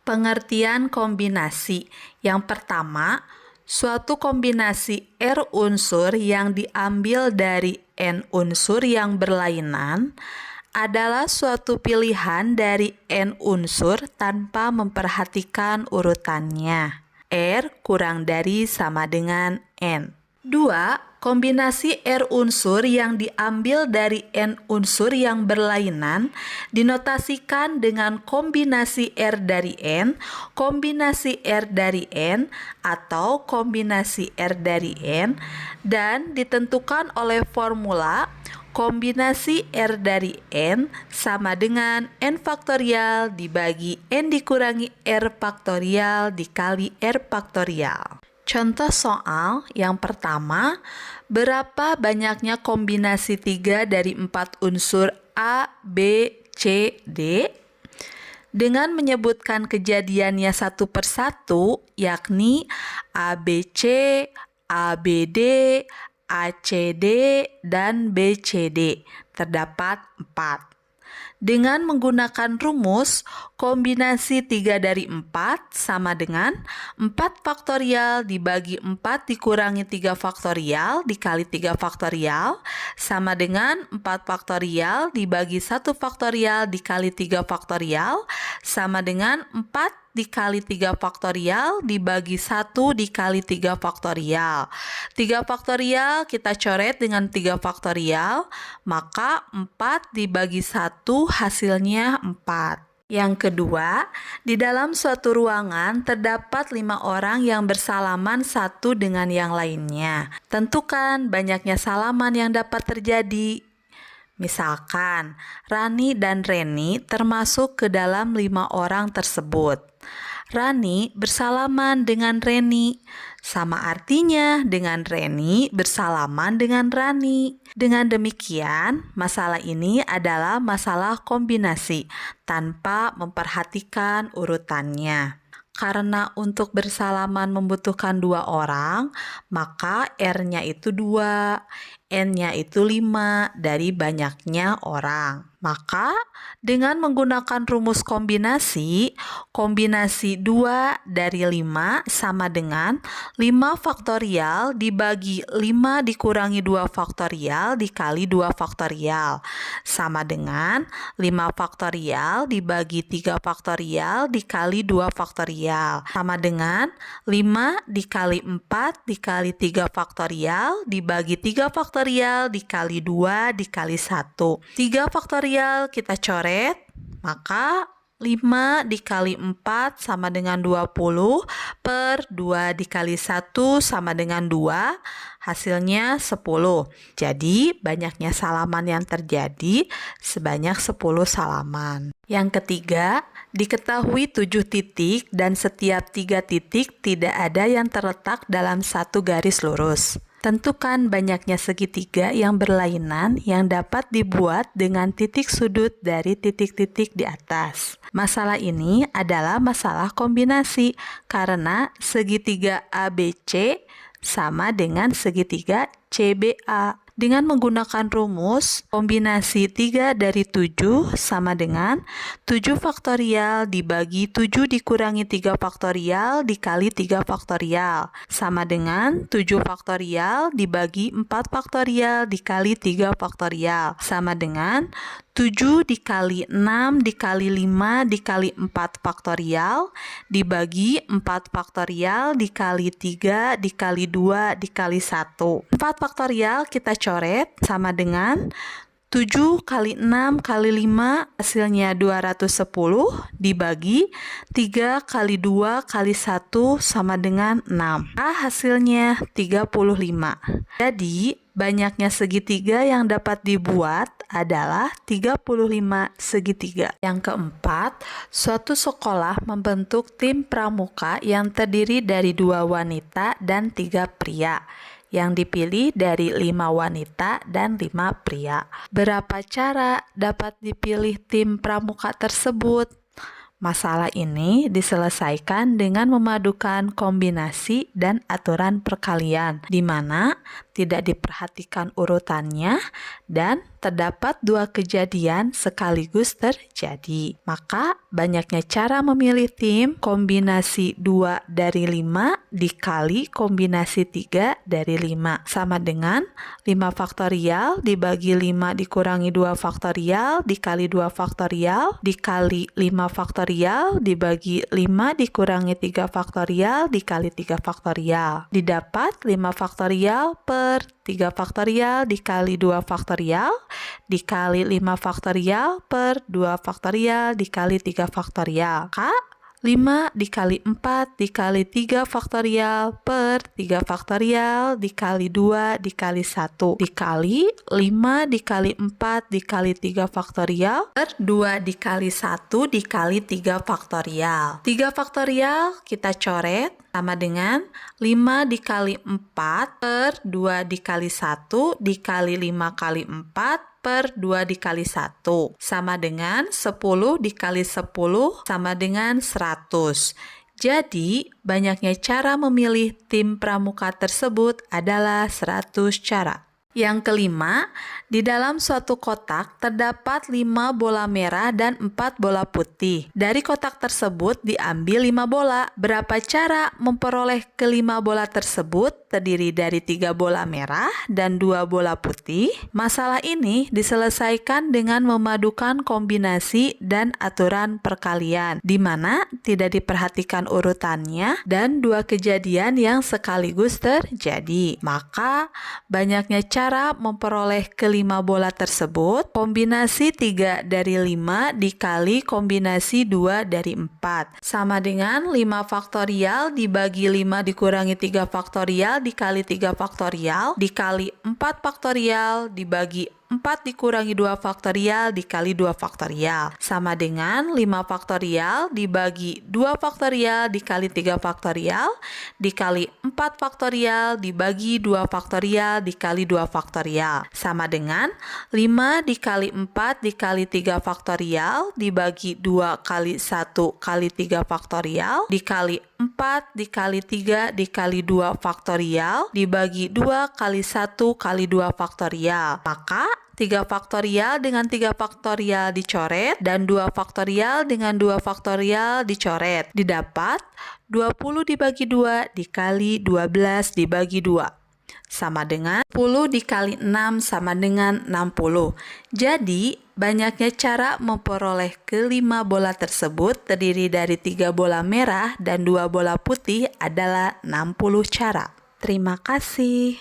Pengertian kombinasi. Yang pertama, suatu kombinasi R unsur yang diambil dari N unsur yang berlainan adalah suatu pilihan dari N unsur tanpa memperhatikan urutannya. R kurang dari sama dengan N. 2. Kombinasi R unsur yang diambil dari N unsur yang berlainan dinotasikan dengan kombinasi R dari N, kombinasi R dari N, atau kombinasi R dari N, dan ditentukan oleh formula kombinasi R dari N sama dengan N faktorial dibagi N dikurangi R faktorial dikali R faktorial. Contoh soal yang pertama, berapa banyaknya kombinasi 3 dari 4 unsur A, B, C, D? Dengan menyebutkan kejadiannya satu persatu, yakni ABC, ABD, ACD, dan BCD. Terdapat 4. Dengan menggunakan rumus, kombinasi 3 dari 4 sama dengan 4 faktorial dibagi 4 dikurangi 3 faktorial dikali 3 faktorial sama dengan 4 faktorial dibagi 1 faktorial dikali 3 faktorial sama dengan 4 dikali 3 faktorial dibagi 1 dikali 3 faktorial. 3 faktorial kita coret dengan 3 faktorial, maka 4 dibagi 1 hasilnya 4. Yang kedua, di dalam suatu ruangan terdapat 5 orang yang bersalaman satu dengan yang lainnya. Tentukan banyaknya salaman yang dapat terjadi. Misalkan, Rani dan Reni termasuk ke dalam 5 orang tersebut. Rani bersalaman dengan Reni, sama artinya dengan Reni bersalaman dengan Rani. Dengan demikian, masalah ini adalah masalah kombinasi tanpa memperhatikan urutannya. Karena untuk bersalaman membutuhkan 2 orang, maka R-nya itu 2, N-nya itu 5 dari banyaknya orang. Maka dengan menggunakan rumus kombinasi, kombinasi 2 dari 5 sama dengan 5 faktorial dibagi 5 dikurangi 2 faktorial dikali 2 faktorial. Sama dengan 5 faktorial dibagi 3 faktorial dikali 2 faktorial. Sama dengan 5 dikali 4 dikali 3 faktorial dibagi 3 faktorial dikali 2 dikali 1. 3 faktorial kita coret, maka 5 dikali 4 sama dengan 20 per 2 dikali 1 sama dengan 2, hasilnya 10. Jadi banyaknya salaman yang terjadi sebanyak 10 salaman. Yang ketiga, diketahui 7 titik dan setiap 3 titik tidak ada yang terletak dalam satu garis lurus. Tentukan banyaknya segitiga yang berlainan yang dapat dibuat dengan titik sudut dari titik-titik di atas. Masalah ini adalah masalah kombinasi karena segitiga ABC sama dengan segitiga CBA. Dengan menggunakan rumus, kombinasi 3 dari 7 sama dengan 7 faktorial dibagi 7 dikurangi 3 faktorial dikali 3 faktorial. Sama dengan 7 faktorial dibagi 4 faktorial dikali 3 faktorial. Sama dengan 7 dikali 6 dikali 5 dikali 4 faktorial dibagi 4 faktorial dikali 3 dikali 2 dikali 1. 4 faktorial kita coret sama dengan 7 kali 6 kali 5 hasilnya 210 dibagi 3 kali 2 kali 1 sama dengan 6. Hasilnya 35. Jadi banyaknya segitiga yang dapat dibuat adalah 35 segitiga. Yang keempat, suatu sekolah membentuk tim pramuka yang terdiri dari 2 wanita dan 3 pria. Yang dipilih dari 5 wanita dan 5 pria. Berapa cara dapat dipilih tim pramuka tersebut? Masalah ini diselesaikan dengan memadukan kombinasi dan aturan perkalian, di mana tidak diperhatikan urutannya, dan terdapat 2 kejadian sekaligus terjadi. Maka banyaknya cara memilih tim kombinasi 2 dari 5 dikali kombinasi 3 dari 5. Sama dengan 5 faktorial dibagi 5 dikurangi 2 faktorial dikali 2 faktorial dikali 5 faktorial dibagi 5 dikurangi 3 faktorial dikali 3 faktorial. Didapat 5 faktorial per 3 faktorial dikali 2 faktorial dikali 5 faktorial per 2 faktorial dikali 3 faktorial. Maka 5 dikali 4 dikali 3 faktorial per 3 faktorial dikali 2 dikali 1 dikali 5 dikali 4 dikali 3 faktorial per 2 dikali 1 dikali 3 faktorial. 3 faktorial kita coret sama dengan 5 dikali 4 per 2 dikali 1 dikali 5 kali 4 per 2 dikali 1 sama dengan 10 dikali 10 sama dengan 100. Jadi, banyaknya cara memilih tim pramuka tersebut adalah 100 cara. Yang kelima, di dalam suatu kotak terdapat 5 bola merah dan 4 bola putih. Dari kotak tersebut diambil 5 bola. Berapa cara memperoleh kelima bola tersebut terdiri dari 3 bola merah dan 2 bola putih? Masalah ini diselesaikan dengan memadukan kombinasi dan aturan perkalian, di mana tidak diperhatikan urutannya dan 2 kejadian yang sekaligus terjadi. Maka, banyaknya cara memperoleh kelima bola tersebut, kombinasi 3 dari 5 dikali kombinasi 2 dari 4. Sama dengan 5 faktorial dibagi 5 dikurangi 3 faktorial dikali 3 faktorial dikali 4 faktorial dibagi 4 dikurangi 2 faktorial dikali 2 faktorial. Sama dengan 5 faktorial dibagi 2 faktorial dikali 3 faktorial dikali 4 faktorial dibagi 2 faktorial dikali 2 faktorial. Sama dengan 5 dikali 4 dikali 3 faktorial dibagi 2 kali 1 kali 3 faktorial dikali 4 dikali 3 dikali 2 faktorial dibagi 2 kali 1 kali 2 faktorial. Maka 3 faktorial dengan 3 faktorial dicoret dan 2 faktorial dengan 2 faktorial dicoret. Didapat 20 dibagi 2 dikali 12 dibagi 2. Sama dengan 10 dikali 6 sama dengan 60. Jadi, banyaknya cara memperoleh kelima bola tersebut terdiri dari 3 bola merah dan 2 bola putih adalah 60 cara. Terima kasih.